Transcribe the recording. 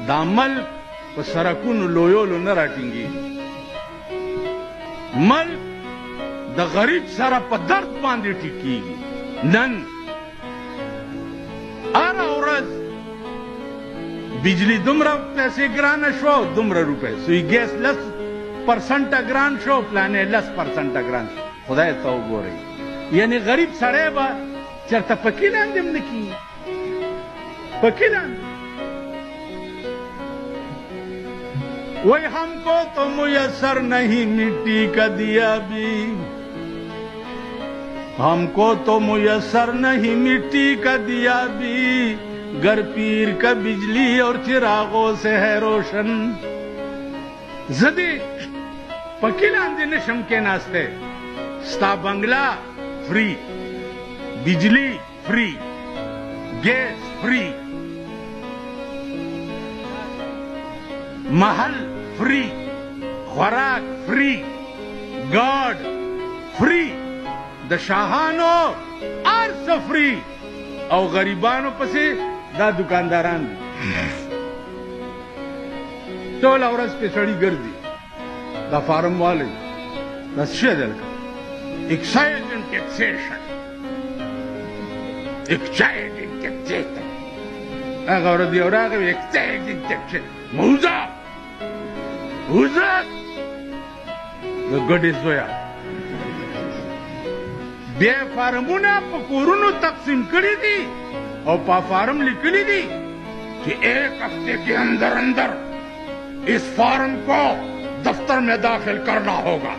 دا ملک په سرکونو لویولو نه راټینګي. ملک د غریب سره په درد باندې ټیکيږي. نن هره ورځ بجلی دومره پیسې ګرانه شو، دومره روپۍ سوی ګیس 10% ګران شو، پلانې 10% ګران شو. خدای ته وګورئ، یعنی غریب سړی به چېرته پکې لاندې هم نه کېږي، پکې لاندې. وہی ہم کو تو میسر نہیں مٹی کا دیا بھی، ہم کو تو میسر نہیں مٹی کا دیا بھی، گر پیر کا بجلی اور چراغوں سے ہے روشن. زدی پکی لاندې نشم کېناستی، ستا بنگلا فری، بجلی فری، گیس فری، محل فری، خوراک فری، گارد فری، د شاهانو ارس فری، او غریبانو پسې دا دکانداران دي. ټوله ورځ پې سړي ګرځي، دا فارم والی دا څه شی دی لکه اکسایز اینډ ټیکسیشن، اکسایز اینډ ټیکسیشن. هغه ورځ یو راغی اکسایز اینډ ټیکسیشن، موزه وزه د ګډې زویه. بیا یې فارمونه په کورونو تقسیم کړي دي او په فارم لیکلي دي چې 1 ہفتے کے اندر اندر اس فارم کو دفتر میں داخل کرنا ہوگا.